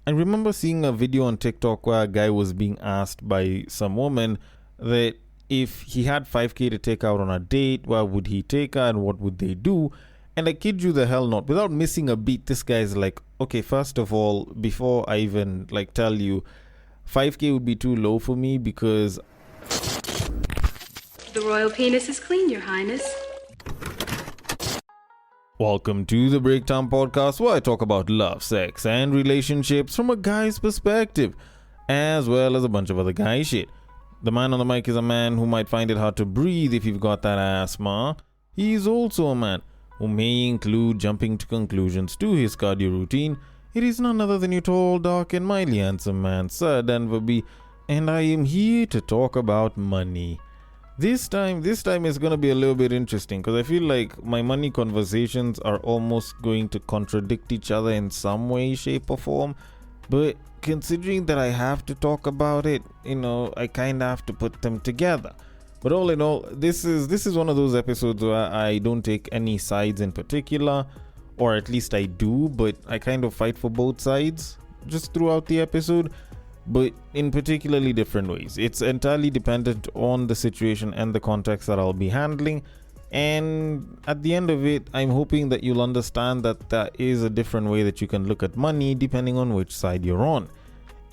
I remember seeing a video on TikTok where a guy was being asked by some woman that if he had 5K to take out on a date, where would he take her and what would they do? And I kid you the hell not, without missing a beat, this guy's like, okay, first of all, before I even tell you, 5K would be too low for me because the royal penis is clean, Your Highness. Welcome to the Breakdown Podcast, where I talk about love, sex, and relationships from a guy's perspective, as well as a bunch of other guy shit. The man on the mic is a man who might find it hard to breathe if you've got that asthma. He's also a man who may include jumping to conclusions to his cardio routine. It is none other than your tall, dark, and mildly handsome man, Sir Denver B, and I am here to talk about money. This time is going to be a little bit interesting because I feel like my money conversations are almost going to contradict each other in some way, shape, or form. But considering that I have to talk about it, I kind of have to put them together. But all in all, this is one of those episodes where I don't take any sides in particular, or at least I do, but I kind of fight for both sides just throughout the episode, but in particularly different ways. It's entirely dependent on the situation and the context that I'll be handling. And at the end of it, I'm hoping that you'll understand that there is a different way that you can look at money depending on which side you're on.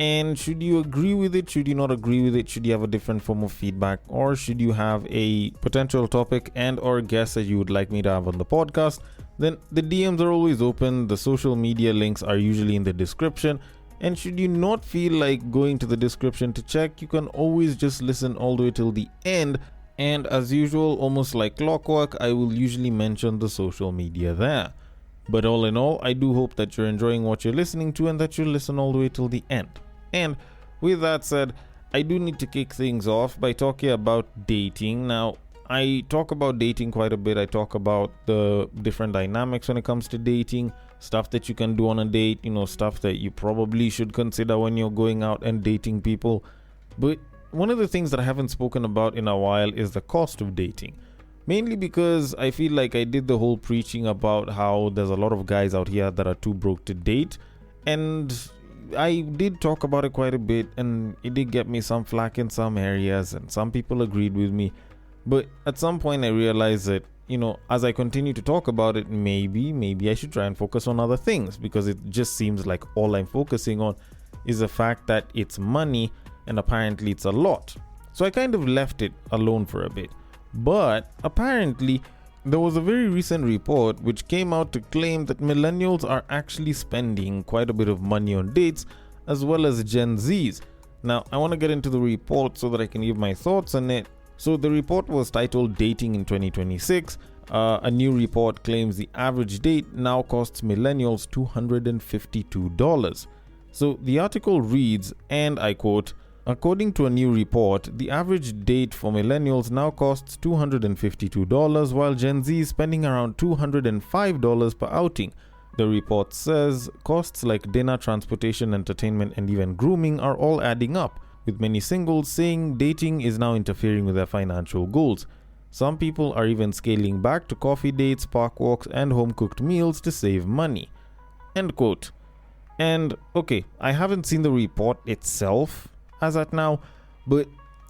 And should you agree with it, should you not agree with it, should you have a different form of feedback, or should you have a potential topic and or guest that you would like me to have on the podcast, then the DMs are always open. The social media links are usually in the description. And should you not feel like going to the description to check, you can always just listen all the way till the end. And as usual, almost like clockwork, I will usually mention the social media there. But all in all, I do hope that you're enjoying what you're listening to and that you'll listen all the way till the end. And with that said, I do need to kick things off by talking about dating. Now, I talk about dating quite a bit. I talk about the different dynamics when it comes to dating, stuff that you can do on a date, stuff that you probably should consider when you're going out and dating people. But one of the things that I haven't spoken about in a while is the cost of dating. Mainly because I feel like I did the whole preaching about how there's a lot of guys out here that are too broke to date. And I did talk about it quite a bit, and it did get me some flack in some areas, and some people agreed with me. But at some point I realized that, as I continue to talk about it, maybe I should try and focus on other things, because it just seems like all I'm focusing on is the fact that it's money, and apparently it's a lot. So I kind of left it alone for a bit. But apparently there was a very recent report which came out to claim that millennials are actually spending quite a bit of money on dates, as well as Gen Zs. Now, I want to get into the report so that I can give my thoughts on it. So the report was titled Dating in 2026. A new report claims the average date now costs millennials $252. So the article reads, and I quote, "According to a new report, the average date for millennials now costs $252, while Gen Z is spending around $205 per outing." The report says costs like dinner, transportation, entertainment, and even grooming are all adding up, with many singles saying dating is now interfering with their financial goals. Some people are even scaling back to coffee dates, park walks, and home-cooked meals to save money. End quote. And okay, I haven't seen the report itself as at now, but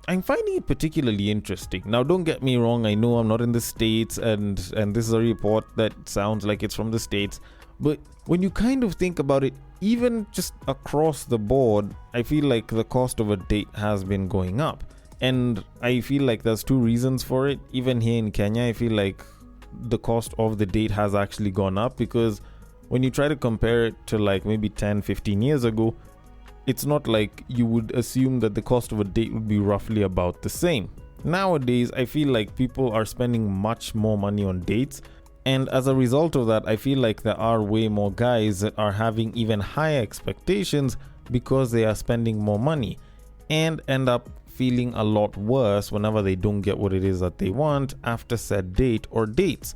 I'm finding it particularly interesting. Now, don't get me wrong, I know I'm not in the States, and this is a report that sounds like it's from the States, but when you kind of think about it, even just across the board, I feel like the cost of a date has been going up. And I feel like there's two reasons for it. Even here in Kenya, I feel like the cost of the date has actually gone up, because when you try to compare it to like maybe 10-15 years ago, it's not like you would assume that the cost of a date would be roughly about the same. Nowadays, I feel like people are spending much more money on dates. And as a result of that, I feel like there are way more guys that are having even higher expectations because they are spending more money, and end up feeling a lot worse whenever they don't get what it is that they want after said date or dates.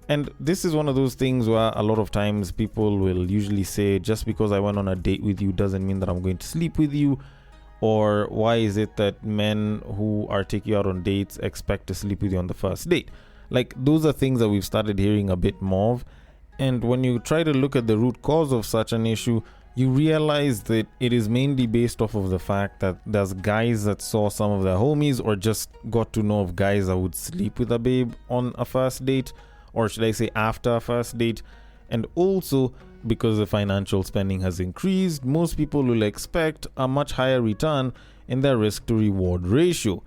And this is one of those things where a lot of times people will usually say, just because I went on a date with you doesn't mean that I'm going to sleep with you. Or why is it that men who are taking you out on dates expect to sleep with you on the first date? Like, those are things that we've started hearing a bit more of. And when you try to look at the root cause of such an issue, you realize that it is mainly based off of the fact that there's guys that saw some of their homies or just got to know of guys that would sleep with a babe on a first date, or should I say after a first date. And also because the financial spending has increased, most people will expect a much higher return in their risk to reward ratio.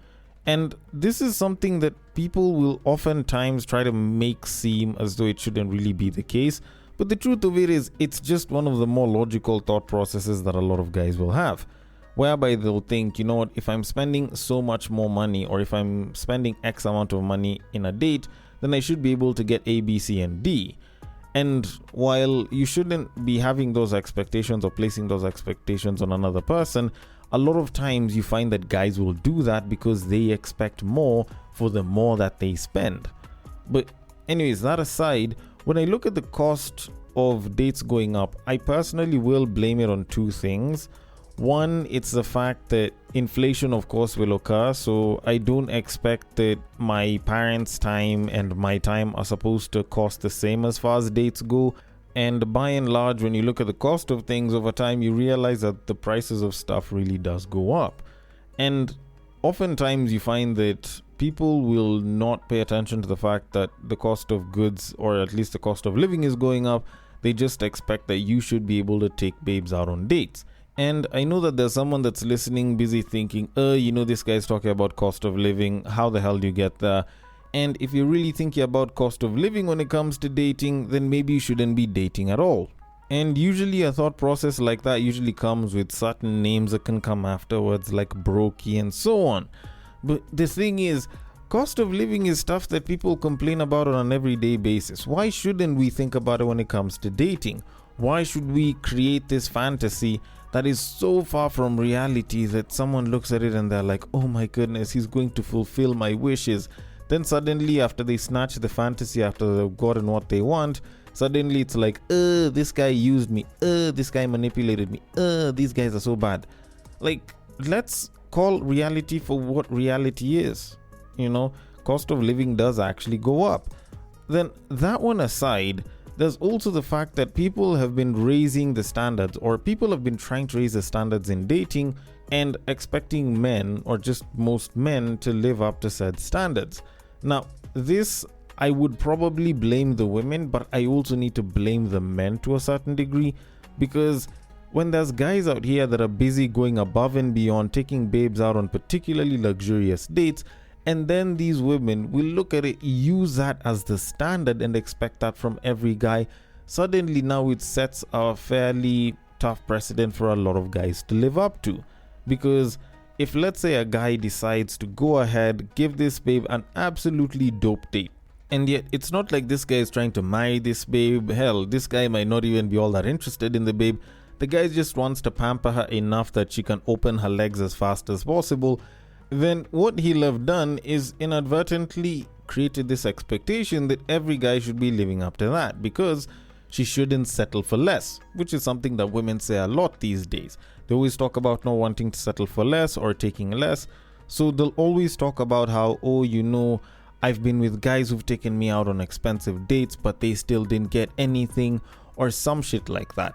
And this is something that people will oftentimes try to make seem as though it shouldn't really be the case. But the truth of it is, it's just one of the more logical thought processes that a lot of guys will have, whereby they'll think, you know what, if I'm spending so much more money, or if I'm spending X amount of money in a date, then I should be able to get A, B, C, and D. And while you shouldn't be having those expectations or placing those expectations on another person, a lot of times you find that guys will do that because they expect more for the more that they spend. But anyways, that aside, when I look at the cost of dates going up, I personally will blame it on two things. One, it's the fact that inflation, of course, will occur. So I don't expect that my parents' time and my time are supposed to cost the same as far as dates go. And by and large, when you look at the cost of things over time, you realize that the prices of stuff really does go up. And oftentimes you find that people will not pay attention to the fact that the cost of goods, or at least the cost of living, is going up. They just expect that you should be able to take babes out on dates. And I know that there's someone that's listening busy thinking, this guy's talking about cost of living. How the hell do you get there? And if you're really thinking about cost of living when it comes to dating, then maybe you shouldn't be dating at all. And usually a thought process like that usually comes with certain names that can come afterwards, like brokey and so on. But the thing is, cost of living is stuff that people complain about on an everyday basis. Why shouldn't we think about it when it comes to dating? Why should we create this fantasy that is so far from reality that someone looks at it and they're like, oh my goodness, he's going to fulfill my wishes. Then suddenly, after they snatch the fantasy, after they've gotten what they want, suddenly it's like, this guy used me, this guy manipulated me, these guys are so bad. Like, let's call reality for what reality is. Cost of living does actually go up. Then that one aside, there's also the fact that people have been raising the standards, or people have been trying to raise the standards in dating and expecting men, or just most men, to live up to said standards. Now, this, I would probably blame the women, but I also need to blame the men to a certain degree, because when there's guys out here that are busy going above and beyond, taking babes out on particularly luxurious dates, and then these women will look at it, use that as the standard and expect that from every guy, suddenly now it sets a fairly tough precedent for a lot of guys to live up to. Because if, let's say, a guy decides to go ahead, give this babe an absolutely dope date, and yet it's not like this guy is trying to marry this babe. Hell, this guy might not even be all that interested in the babe. The guy just wants to pamper her enough that she can open her legs as fast as possible. Then what he'll have done is inadvertently created this expectation that every guy should be living up to that, because she shouldn't settle for less, which is something that women say a lot these days. They always talk about not wanting to settle for less or taking less. So they'll always talk about how, I've been with guys who've taken me out on expensive dates, but they still didn't get anything, or some shit like that.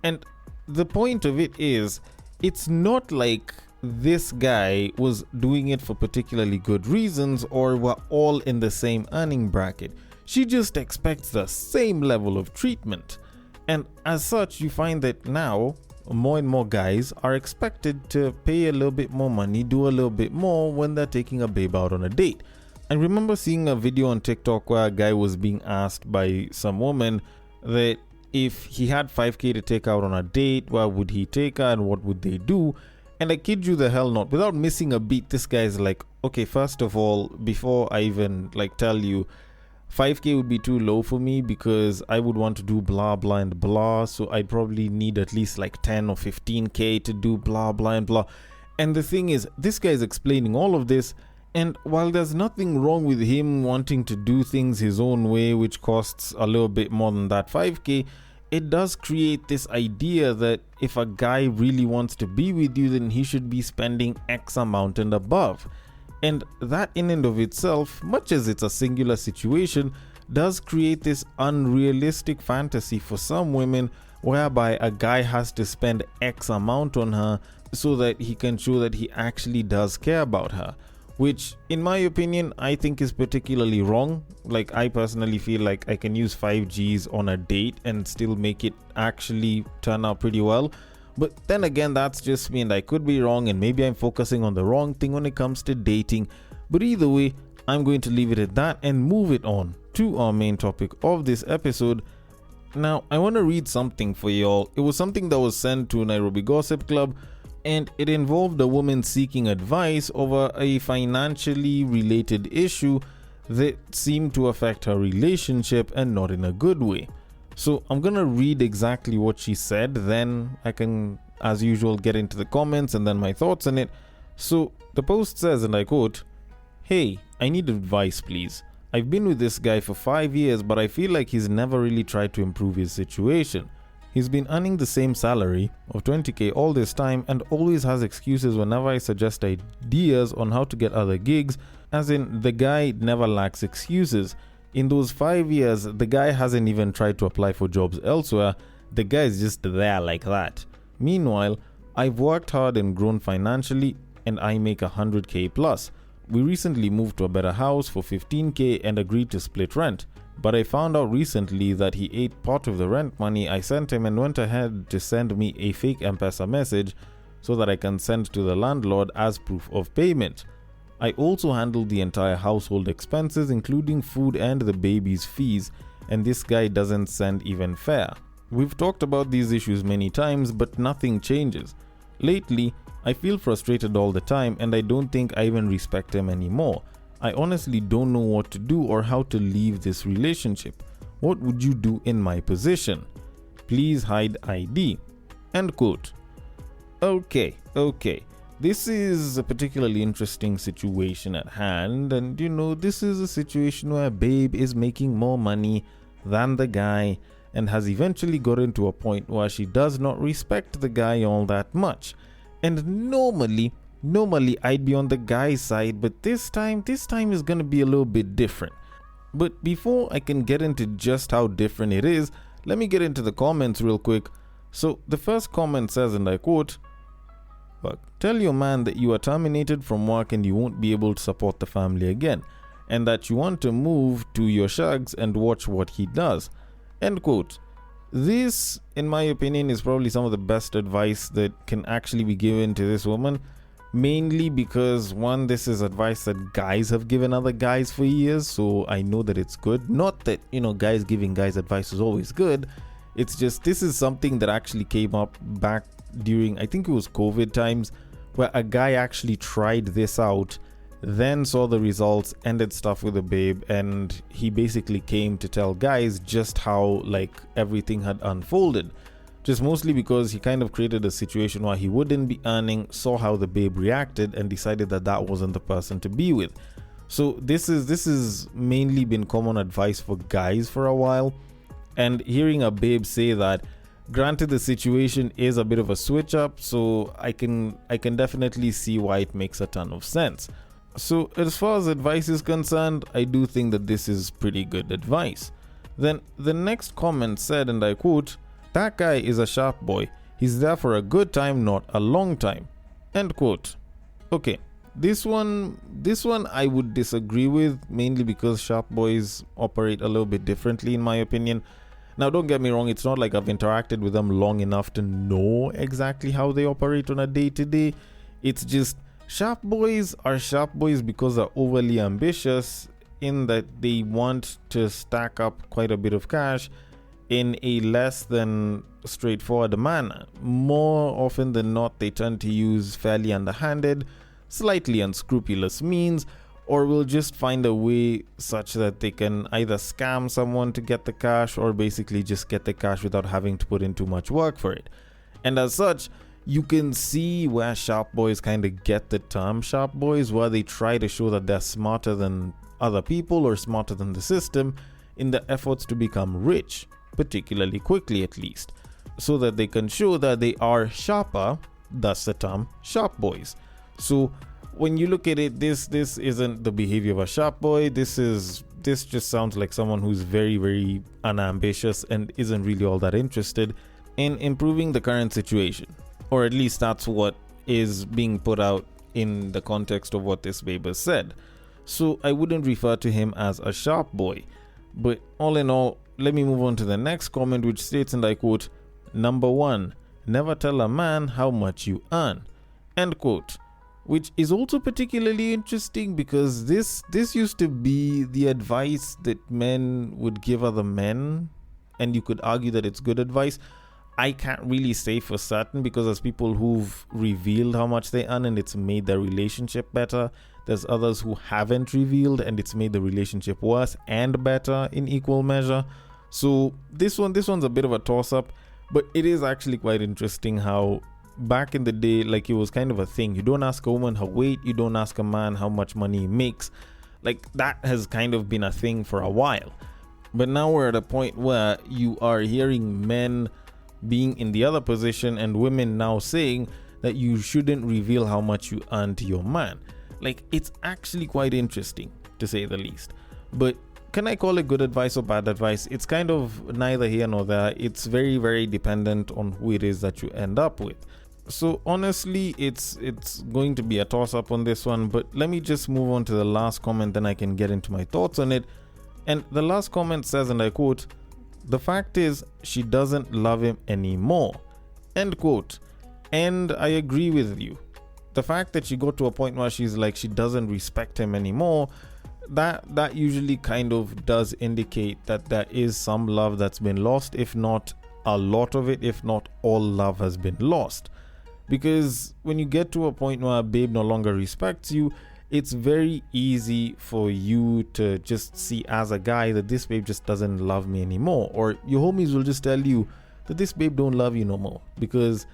And the point of it is, it's not like this guy was doing it for particularly good reasons, or were all in the same earning bracket. She just expects the same level of treatment. And as such, you find that now more and more guys are expected to pay a little bit more money, do a little bit more when they're taking a babe out on a date. I remember seeing a video on TikTok where a guy was being asked by some woman that if he had 5k to take out on a date, where would he take her and what would they do? And I kid you the hell not, without missing a beat, this guy's like, okay, first of all, before I even tell you, 5k would be too low for me because I would want to do blah blah and blah, so I'd probably need at least 10 or 15k to do blah blah and blah. And the thing is, this guy's explaining all of this, and while there's nothing wrong with him wanting to do things his own way, which costs a little bit more than that 5k, it does create this idea that if a guy really wants to be with you, then he should be spending X amount and above. And that in and of itself, much as it's a singular situation, does create this unrealistic fantasy for some women, whereby a guy has to spend X amount on her so that he can show that he actually does care about her, which in my opinion I think is particularly wrong. Like, I personally feel like I can use 5Gs on a date and still make it actually turn out pretty well. But then again, that's just me and I could be wrong, and maybe I'm focusing on the wrong thing when it comes to dating. But either way, I'm going to leave it at that and move it on to our main topic of this episode. Now, I want to read something for y'all. It was something that was sent to Nairobi Gossip Club, and it involved a woman seeking advice over a financially related issue that seemed to affect her relationship, and not in a good way. So I'm gonna read exactly what she said, then I can, as usual, get into the comments and then my thoughts on it. So the post says, and I quote, "Hey, I need advice please. I've been with this guy for 5 years, but I feel like he's never really tried to improve his situation. He's been earning the same salary of 20k all this time and always has excuses whenever I suggest ideas on how to get other gigs, as in the guy never lacks excuses. In those 5 years, the guy hasn't even tried to apply for jobs elsewhere. The guy is just there like that. Meanwhile, I've worked hard and grown financially, and I make 100k plus. We recently moved to a better house for 15k and agreed to split rent. But I found out recently that he ate part of the rent money I sent him and went ahead to send me a fake M-Pesa message so that I can send to the landlord as proof of payment. I also handled the entire household expenses, including food and the baby's fees, and this guy doesn't send even fare. We've talked about these issues many times, but nothing changes. Lately, I feel frustrated all the time, and I don't think I even respect him anymore. I honestly don't know what to do or how to leave this relationship. What would you do in my position? Please hide ID." End quote. Okay. This is a particularly interesting situation at hand, and this is a situation where babe is making more money than the guy and has eventually gotten to a point where she does not respect the guy all that much. And normally I'd be on the guy's side, but this time is gonna be a little bit different. But before I can get into just how different it is, let me get into the comments real quick. So the first comment says, and I quote, "But tell your man that you are terminated from work and you won't be able to support the family again, and that you want to move to your shags and watch what he does." End quote. This, in my opinion, is probably some of the best advice that can actually be given to this woman. Mainly because, one, this is advice that guys have given other guys for years, so I know that it's good. Not that, guys giving guys advice is always good. It's just, this is something that actually came up back during, I think it was COVID times, where a guy actually tried this out, then saw the results, ended stuff with a babe, and he basically came to tell guys just how, everything had unfolded. Just mostly because he kind of created a situation where he wouldn't be earning, saw how the babe reacted, and decided that wasn't the person to be with. So this is mainly been common advice for guys for a while, and hearing a babe say that, granted the situation is a bit of a switch up, so I can definitely see why it makes a ton of sense. So as far as advice is concerned, I do think that this is pretty good advice. Then the next comment said, and I quote, "That guy is a sharp boy. He's there for a good time, not a long time." End quote. Okay, this one I would disagree with, mainly because sharp boys operate a little bit differently in my opinion. Now don't get me wrong, it's not like I've interacted with them long enough to know exactly how they operate on a day-to-day. It's just sharp boys are sharp boys because they're overly ambitious in that they want to stack up quite a bit of cash in a less than straightforward manner. More often than not, they tend to use fairly underhanded, slightly unscrupulous means, or will just find a way such that they can either scam someone to get the cash or basically just get the cash without having to put in too much work for it. And as such, you can see where sharp boys kind of get the term sharp boys, where they try to show that they're smarter than other people or smarter than the system in the efforts to become rich, particularly quickly at least, so that they can show that they are sharper, thus the term sharp boys. So when you look at it, this isn't the behavior of a sharp boy. This just sounds like someone who's very, very unambitious and isn't really all that interested in improving the current situation, or at least that's what is being put out in the context of what this babe has said. So I wouldn't refer to him as a sharp boy. But all in all, let me move on to the next comment, which states, and I quote, "Number 1, never tell a man how much you earn," end quote. Which is also particularly interesting because this used to be the advice that men would give other men, and you could argue that it's good advice. I can't really say for certain because there's people who've revealed how much they earn and it's made their relationship better. There's others who haven't revealed and it's made the relationship worse and better in equal measure. So this one's a bit of a toss-up, but it is actually quite interesting how back in the day, like, it was kind of a thing. You don't ask a woman her weight, you don't ask a man how much money he makes. Like, that has kind of been a thing for a while. But now we're at a point where you are hearing men being in the other position and women now saying that you shouldn't reveal how much you earn to your man. Like, it's actually quite interesting, to say the least. But can I call it good advice or bad advice? It's kind of neither here nor there. It's very, very dependent on who it is that you end up with. So honestly, it's going to be a toss-up on this one. But let me just move on to the last comment, then I can get into my thoughts on it. And the last comment says, and I quote, "The fact is, she doesn't love him anymore," end quote. And I agree with you. The fact that she got to a point where she's like, she doesn't respect him anymore, that usually kind of does indicate that there is some love that's been lost, if not a lot of it, if not all love has been lost. Because when you get to a point where a babe no longer respects you, it's very easy for you to just see as a guy that this babe just doesn't love me anymore. Or your homies will just tell you that this babe don't love you no more. Because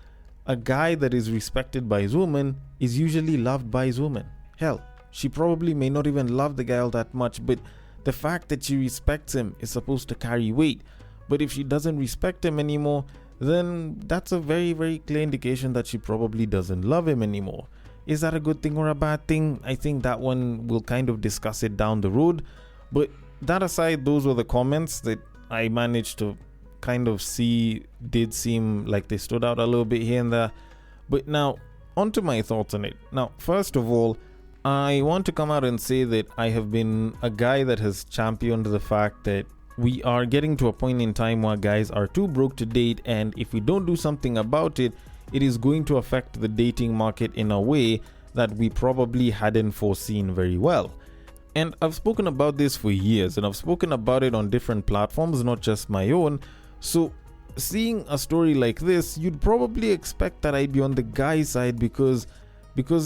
a guy that is respected by his woman is usually loved by his woman. Hell, she probably may not even love the guy all that much, but the fact that she respects him is supposed to carry weight. But if she doesn't respect him anymore, then that's a very, very clear indication that she probably doesn't love him anymore. Is that a good thing or a bad thing? I think that one we'll kind of discuss it down the road. But that aside, those were the comments that I managed to kind of see did seem like they stood out a little bit here and there. But now, on to my thoughts on it. Now, first of all, I want to come out and say that I have been a guy that has championed the fact that we are getting to a point in time where guys are too broke to date, and if we don't do something about it, it is going to affect the dating market in a way that we probably hadn't foreseen very well. And I've spoken about this for years, and I've spoken about it on different platforms, not just my own. So seeing a story like this, you'd probably expect that I'd be on the guy side because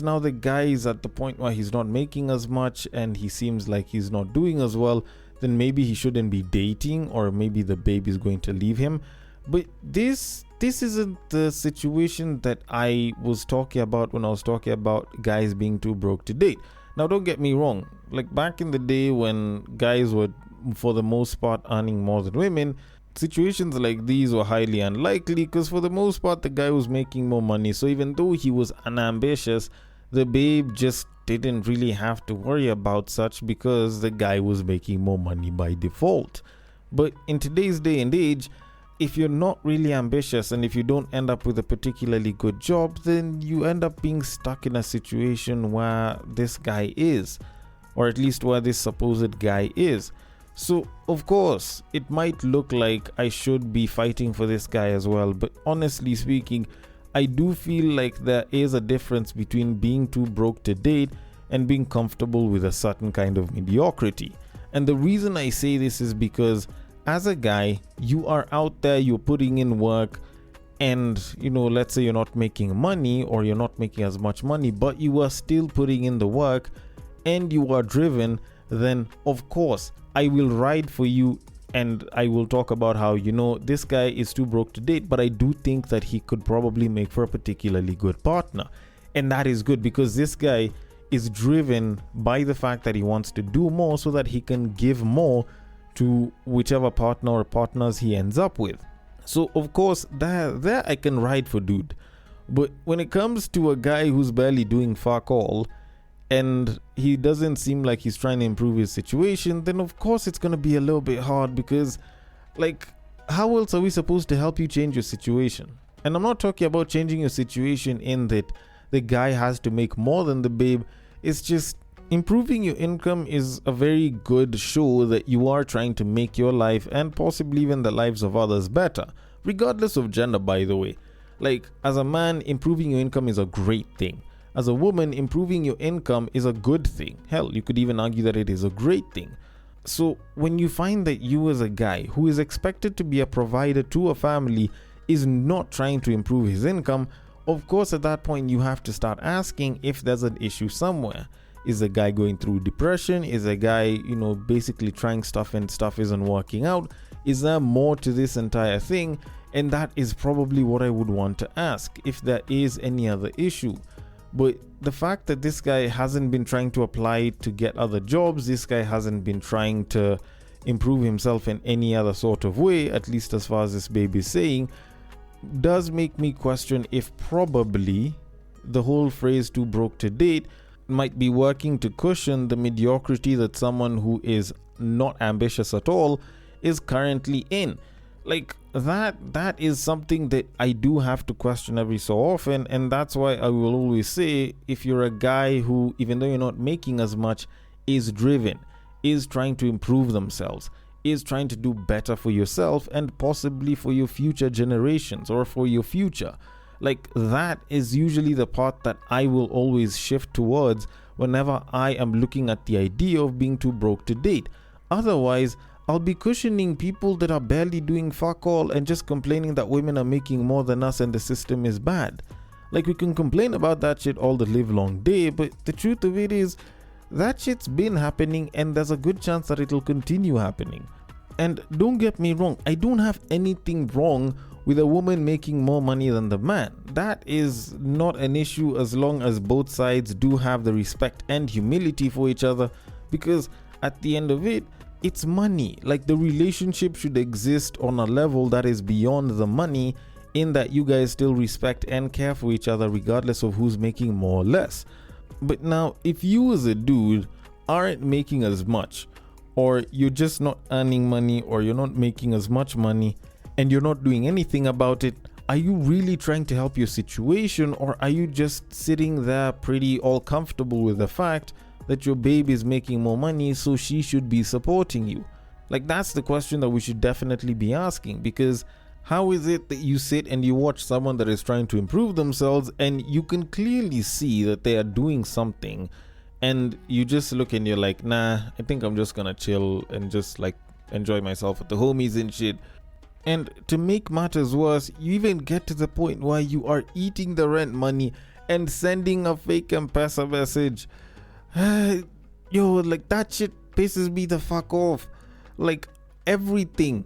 now the guy is at the point where he's not making as much and he seems like he's not doing as well. Then maybe he shouldn't be dating, or maybe the babe is going to leave him. But this isn't the situation that I was talking about when I was talking about guys being too broke to date. Now, don't get me wrong. Like, back in the day when guys were, for the most part, earning more than women, situations like these were highly unlikely because for the most part, the guy was making more money. So even though he was unambitious, the babe just didn't really have to worry about such because the guy was making more money by default. But in today's day and age, if you're not really ambitious and if you don't end up with a particularly good job, then you end up being stuck in a situation where this guy is, or at least where this supposed guy is. So of course it might look like I should be fighting for this guy as well, but honestly speaking, I do feel like there is a difference between being too broke to date and being comfortable with a certain kind of mediocrity. And the reason I say this is because as a guy, you are out there, you're putting in work, and let's say you're not making money or you're not making as much money, but you are still putting in the work and you are driven, then of course I will ride for you. And I will talk about how, this guy is too broke to date, but I do think that he could probably make for a particularly good partner. And that is good because this guy is driven by the fact that he wants to do more so that he can give more to whichever partner or partners he ends up with. So, of course, there I can ride for dude. But when it comes to a guy who's barely doing fuck all, and he doesn't seem like he's trying to improve his situation, then of course it's going to be a little bit hard because, like, how else are we supposed to help you change your situation? And I'm not talking about changing your situation in that the guy has to make more than the babe. It's just improving your income is a very good show that you are trying to make your life and possibly even the lives of others better, regardless of gender, by the way. Like, as a man, improving your income is a great thing. As a woman, improving your income is a good thing. Hell, you could even argue that it is a great thing. So when you find that you as a guy who is expected to be a provider to a family is not trying to improve his income, of course at that point you have to start asking if there's an issue somewhere. Is the guy going through depression? Is the guy, basically trying stuff and stuff isn't working out? Is there more to this entire thing? And that is probably what I would want to ask, if there is any other issue. But the fact that this guy hasn't been trying to apply to get other jobs, this guy hasn't been trying to improve himself in any other sort of way, at least as far as this baby is saying, does make me question if probably the whole phrase "too broke to date" might be working to cushion the mediocrity that someone who is not ambitious at all is currently in. Like, that is something that I do have to question every so often, and that's why I will always say, if you're a guy who, even though you're not making as much, is driven, is trying to improve themselves, is trying to do better for yourself and possibly for your future generations or for your future, like, that is usually the part that I will always shift towards whenever I am looking at the idea of being too broke to date. Otherwise, I'll be cushioning people that are barely doing fuck all and just complaining that women are making more than us and the system is bad. Like, we can complain about that shit all the live long day, but the truth of it is that shit's been happening and there's a good chance that it'll continue happening. And don't get me wrong, I don't have anything wrong with a woman making more money than the man. That is not an issue as long as both sides do have the respect and humility for each other, because at the end of it, it's money. Like, the relationship should exist on a level that is beyond the money, in that you guys still respect and care for each other regardless of who's making more or less. But now, if you as a dude aren't making as much, or you're just not earning money, or you're not making as much money, and you're not doing anything about it, are you really trying to help your situation, or are you just sitting there pretty all comfortable with the fact that your baby is making more money, so she should be supporting you? Like, that's the question that we should definitely be asking, because how is it that you sit and you watch someone that is trying to improve themselves and you can clearly see that they are doing something, and you just look and you're like, nah, I think I'm just gonna chill and just like enjoy myself with the homies and shit. And to make matters worse, you even get to the point where you are eating the rent money and sending a fake M-Pesa message. Yo, like, that shit pisses me the fuck off. Like, everything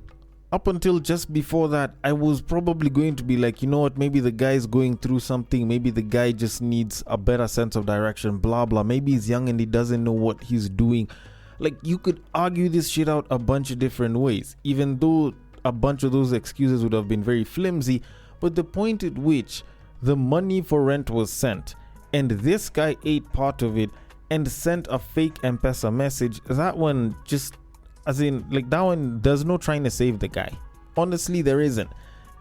up until just before that, I was probably going to be like, you know what, maybe the guy's going through something, maybe the guy just needs a better sense of direction, blah blah, maybe he's young and he doesn't know what he's doing. Like, you could argue this shit out a bunch of different ways, even though a bunch of those excuses would have been very flimsy. But the point at which the money for rent was sent and this guy ate part of it and sent a fake M-Pesa message, that one just, as in, like, that one, there's no trying to save the guy. Honestly, there isn't.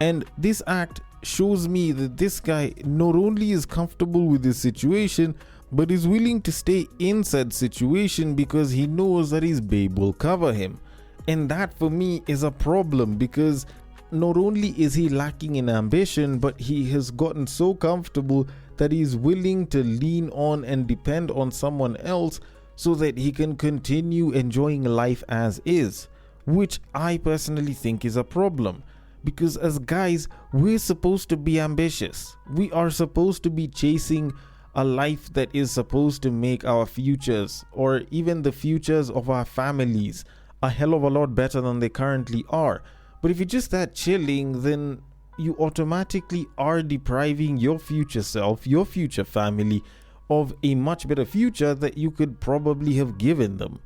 And this act shows me that this guy not only is comfortable with his situation, but is willing to stay in said situation because he knows that his babe will cover him. And that for me is a problem, because not only is he lacking in ambition, but he has gotten so comfortable that he's willing to lean on and depend on someone else so that he can continue enjoying life as is, which I personally think is a problem. Because as guys, we're supposed to be ambitious. We are supposed to be chasing a life that is supposed to make our futures, or even the futures of our families, a hell of a lot better than they currently are. But if you're just that chilling, then you automatically are depriving your future self, your future family, of a much better future that you could probably have given them.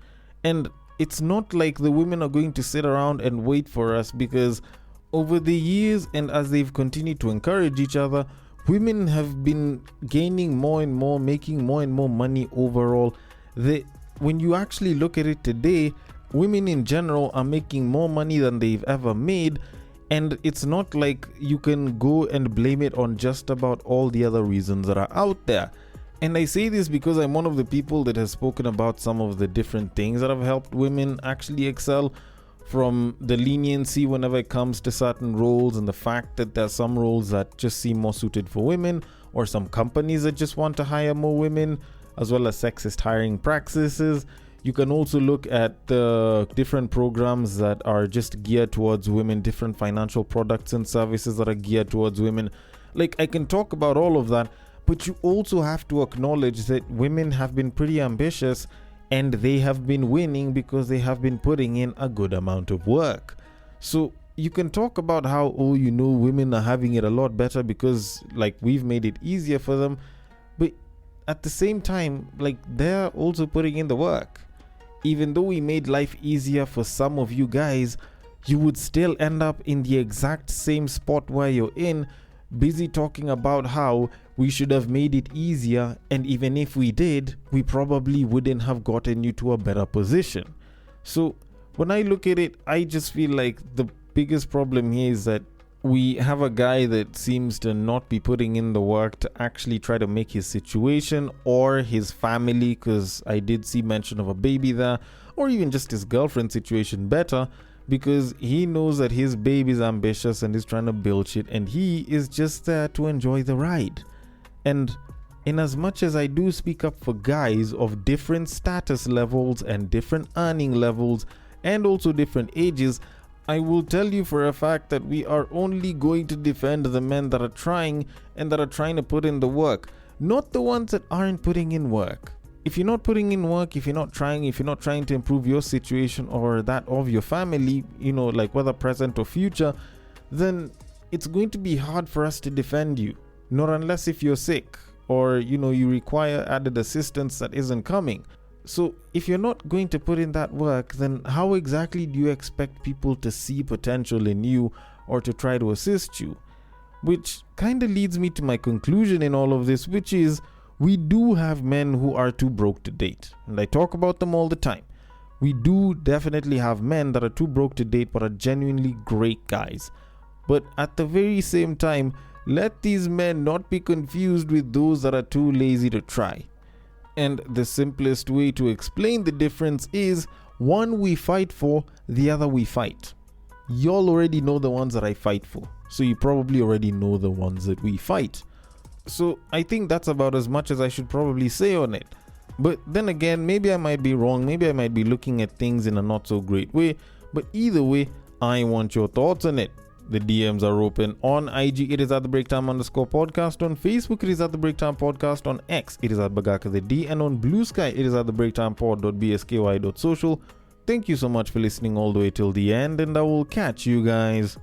And it's not like the women are going to sit around and wait for us, because over the years, and as they've continued to encourage each other, women have been gaining more and more, making more and more money overall. When you actually look at it today, women in general are making more money than they've ever made, And it's not like you can go and blame it on just about all the other reasons that are out there. And I say this because I'm one of the people that has spoken about some of the different things that have helped women actually excel, from the leniency whenever it comes to certain roles, and the fact that there's some roles that just seem more suited for women, or some companies that just want to hire more women, as well as sexist hiring practices. You can also look at the different programs that are just geared towards women, different financial products and services that are geared towards women. Like, I can talk about all of that, but you also have to acknowledge that women have been pretty ambitious, and they have been winning because they have been putting in a good amount of work. So you can talk about how, women are having it a lot better because, like, we've made it easier for them. But at the same time, like, they're also putting in the work. Even though we made life easier for some of you guys, you would still end up in the exact same spot where you're in, busy talking about how we should have made it easier, and even if we did, we probably wouldn't have gotten you to a better position. So when I look at it, I just feel like the biggest problem here is that we have a guy that seems to not be putting in the work to actually try to make his situation or his family, because I did see mention of a baby there, or even just his girlfriend situation better, because he knows that his baby's ambitious and is trying to build shit, and he is just there to enjoy the ride. And in as much as I do speak up for guys of different status levels and different earning levels and also different ages, I will tell you for a fact that we are only going to defend the men that are trying and that are trying to put in the work, not the ones that aren't putting in work. If you're not putting in work, if you're not trying to improve your situation or that of your family, like whether present or future, then it's going to be hard for us to defend you. Not unless if you're sick or, you require added assistance that isn't coming. So if you're not going to put in that work, then how exactly do you expect people to see potential in you or to try to assist you? Which kind of leads me to my conclusion in all of this, which is we do have men who are too broke to date. And I talk about them all the time. We do definitely have men that are too broke to date but are genuinely great guys. But at the very same time, let these men not be confused with those that are too lazy to try. And the simplest way to explain the difference is, one we fight for, the other we fight. Y'all already know the ones that I fight for, so you probably already know the ones that we fight. So I think that's about as much as I should probably say on it. But then again, maybe I might be wrong, maybe I might be looking at things in a not so great way, but either way, I want your thoughts on it. The DMs are open. On IG, it is at the breaktime_podcast. On Facebook, it is at the breaktime podcast. On X, it is at Bagaka the D. And on Bluesky, it is at the breaktimepod.bsky.social. Thank you so much for listening all the way till the end, and I will catch you guys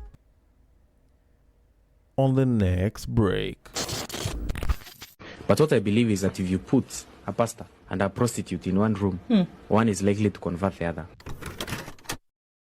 on the next break. But what I believe is that if you put a pastor and a prostitute in one room, one is likely to convert the other.